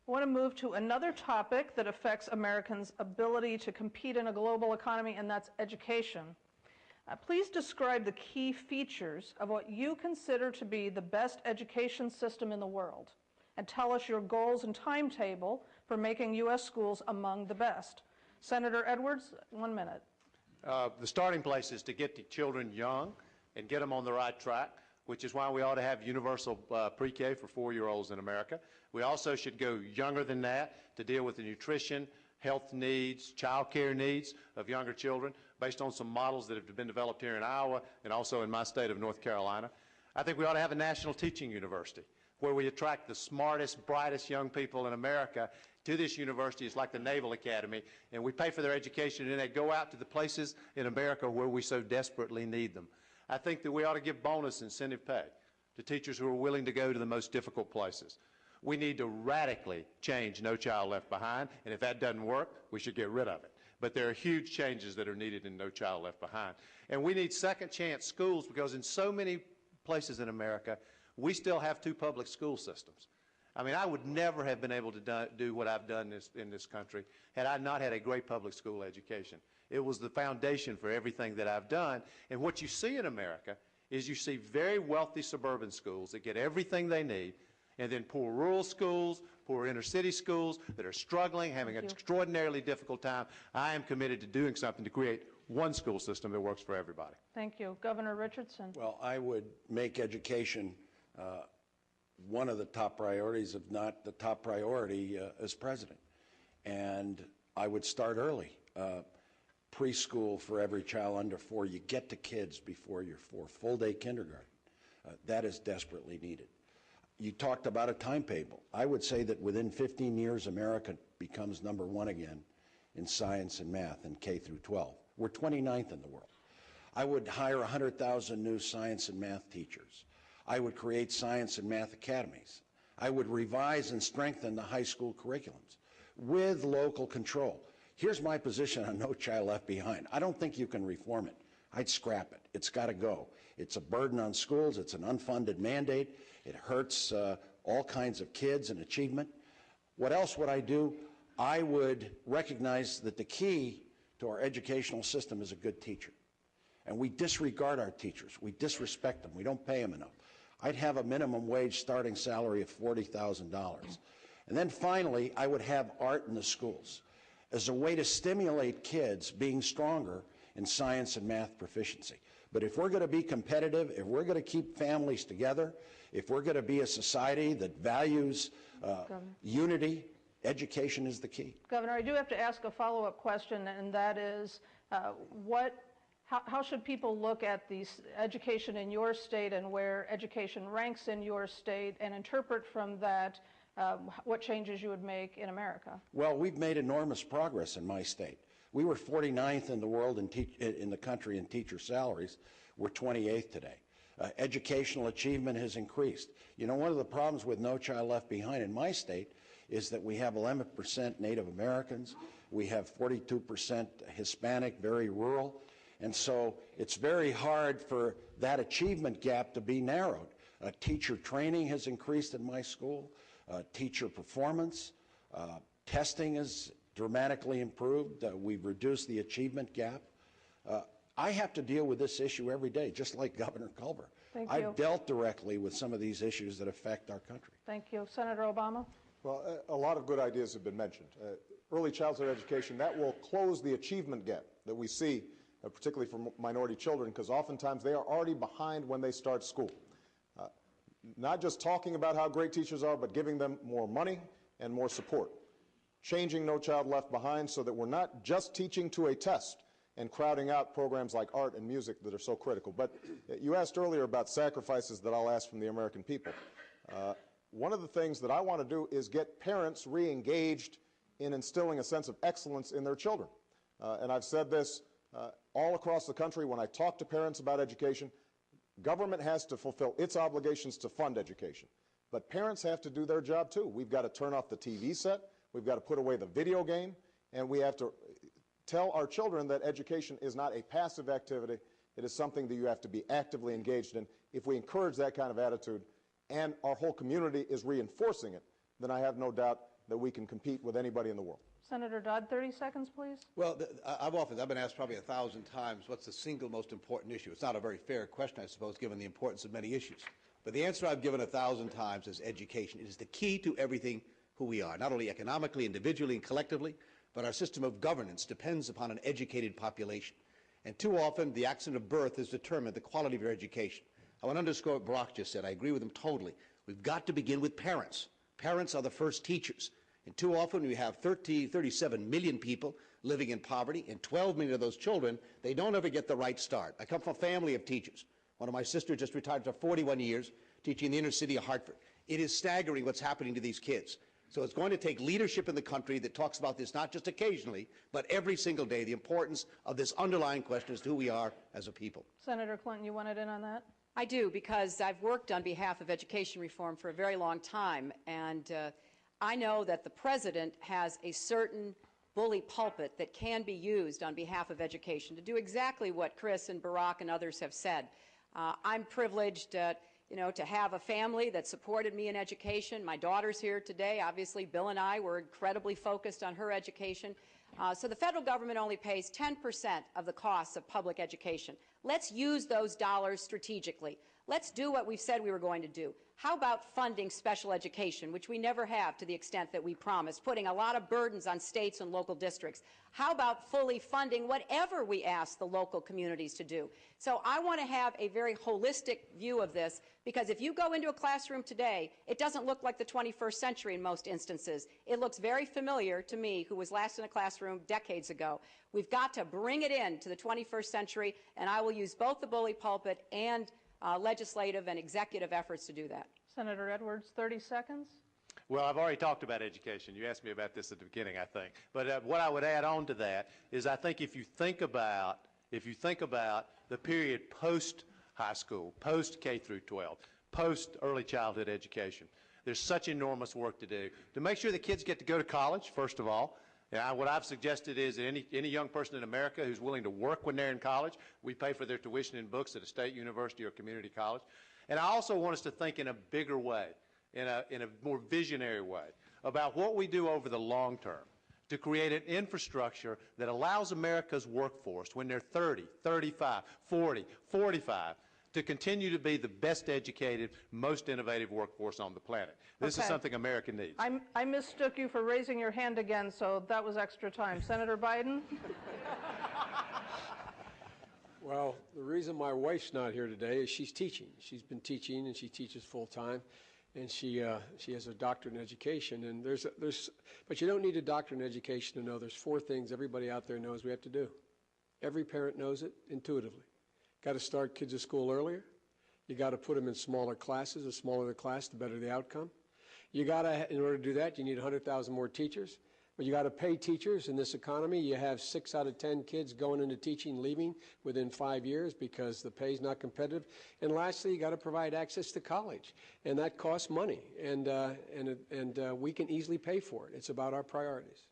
I want to move to another topic that affects Americans' ability to compete in a global economy, and that's education. Please describe the key features of what you consider to be the best education system in the world, and tell us your goals and timetable for making U.S. schools among the best. Senator Edwards, 1 minute. The starting place is to get the children young and get them on the right track, which is why we ought to have universal pre-K for 4-year-olds in America. We also should go younger than that to deal with the nutrition, health needs, child care needs of younger children based on some models that have been developed here in Iowa and also in my state of North Carolina. I think we ought to have a national teaching university where we attract the smartest, brightest young people in America to this university. It's like the Naval Academy, and we pay for their education, and they go out to the places in America where we so desperately need them. I think that we ought to give bonus incentive pay to teachers who are willing to go to the most difficult places. We need to radically change No Child Left Behind, and if that doesn't work, we should get rid of it. But there are huge changes that are needed in No Child Left Behind. And we need second chance schools, because in so many places in America, we still have 2 public school systems. I mean, I would never have been able to do what I've done in this country had I not had a great public school education. It was the foundation for everything that I've done. And what you see in America is you see very wealthy suburban schools that get everything they need, and then poor rural schools, poor inner city schools that are struggling, having an extraordinarily difficult time. I am committed to doing something to create one school system that works for everybody. Thank you. Governor Richardson. Well, I would make education one of the top priorities, if not the top priority, as president. And I would start early. Preschool for every child under 4. You get to kids before you're 4. Full-day kindergarten. That is desperately needed. You talked about a timetable. I would say that within 15 years, America becomes #1 again in science and math in K through 12. We're 29th in the world. I would hire 100,000 new science and math teachers. I would create science and math academies. I would revise and strengthen the high school curriculums with local control. Here's my position on No Child Left Behind. I don't think you can reform it. I'd scrap it. It's got to go. It's a burden on schools. It's an unfunded mandate. It hurts all kinds of kids and achievement. What else would I do? I would recognize that the key to our educational system is a good teacher. And we disregard our teachers. We disrespect them. We don't pay them enough. I'd have a minimum wage starting salary of $40,000. And then finally, I would have art in the schools as a way to stimulate kids being stronger in science and math proficiency. But if we're going to be competitive, if we're going to keep families together, if we're going to be a society that values unity, education is the key. Governor, I do have to ask a follow-up question, and that is, how should people look at the education in your state and where education ranks in your state, and interpret from that what changes you would make in America? Well, we've made enormous progress in my state. We were 49th in the world in the country in teacher salaries. We're 28th today. Educational achievement has increased. You know, one of the problems with No Child Left Behind in my state is that we have 11% Native Americans. We have 42% Hispanic, very rural. And so it's very hard for that achievement gap to be narrowed. Teacher training has increased in my school. Teacher performance. Testing is dramatically improved. We've reduced the achievement gap. I have to deal with this issue every day, just like Governor Culver. Thank you. I've dealt directly with some of these issues that affect our country. Thank you. Senator Obama? Well, a lot of good ideas have been mentioned. Early childhood education, that will close the achievement gap that we see, particularly for minority children, because oftentimes they are already behind when they start school. Not just talking about how great teachers are, but giving them more money and more support. Changing No Child Left Behind so that we're not just teaching to a test and crowding out programs like art and music that are so critical. But you asked earlier about sacrifices that I'll ask from the American people. One of the things that I want to do is get parents re-engaged in instilling a sense of excellence in their children. And I've said this all across the country when I talk to parents about education. Government has to fulfill its obligations to fund education. But parents have to do their job too. We've got to turn off the TV set. We've got to put away the video game. And we have to tell our children that education is not a passive activity. It is something that you have to be actively engaged in. If we encourage that kind of attitude and our whole community is reinforcing it, then I have no doubt that we can compete with anybody in the world. Senator Dodd, 30 seconds, please. Well, I've been asked probably 1,000 times, what's the single most important issue? It's not a very fair question, I suppose, given the importance of many issues. But the answer I've given 1,000 times is education. It is the key to everything who we are, not only economically, individually, and collectively, but our system of governance depends upon an educated population. And too often, the accident of birth has determined the quality of your education. I want to underscore what Barack just said. I agree with him totally. We've got to begin with parents. Parents are the first teachers. And too often we have 37 million people living in poverty, and 12 million of those children, they don't ever get the right start. I come from a family of teachers. One of my sisters just retired for 41 years teaching in the inner city of Hartford. It is staggering what's happening to these kids. So it's going to take leadership in the country that talks about this not just occasionally, but every single day, the importance of this underlying question as to who we are as a people. Senator Clinton, you wanted in on that? I do, because I've worked on behalf of education reform for a very long time, and I know that the President has a certain bully pulpit that can be used on behalf of education to do exactly what Chris and Barack and others have said. I'm privileged, to have a family that supported me in education. My daughter's here today. Obviously, Bill and I were incredibly focused on her education. So the federal government only pays 10% of the costs of public education. Let's use those dollars strategically. Let's do what we've said we were going to do. How about funding special education, which we never have to the extent that we promised, putting a lot of burdens on states and local districts? How about fully funding whatever we ask the local communities to do? So I want to have a very holistic view of this, because if you go into a classroom today, it doesn't look like the 21st century in most instances. It looks very familiar to me, who was last in a classroom decades ago. We've got to bring it in to the 21st century, and I will use both the bully pulpit and legislative and executive efforts to do that. Senator Edwards, 30 seconds. Well, I've already talked about education. You asked me about this at the beginning, I think. But what I would add on to that is I think if you think about the period post-high school, post-K through 12, post-early childhood education, there's such enormous work to do to make sure the kids get to go to college, first of all. What I've suggested is that any young person in America who's willing to work when they're in college, we pay for their tuition and books at a state university or community college. And I also want us to think in a bigger way, in a more visionary way, about what we do over the long term to create an infrastructure that allows America's workforce, when they're 30, 35, 40, 45, to continue to be the best educated, most innovative workforce on the planet. This is something America needs. I mistook you for raising your hand again, so that was extra time. Senator Biden? Well, the reason my wife's not here today is she's teaching. She's been teaching, and she teaches full-time, and she has a doctorate in education. And but you don't need a doctorate in education to know there's 4 things everybody out there knows we have to do. Every parent knows it intuitively. Got to start kids at school earlier. You got to put them in smaller classes. The smaller the class, the better the outcome. You got to, in order to do that, you need 100,000 more teachers. But you got to pay teachers in this economy. You have 6 out of 10 kids going into teaching leaving within 5 years because the pay is not competitive. And lastly, you got to provide access to college, and that costs money. And we can easily pay for it. It's about our priorities.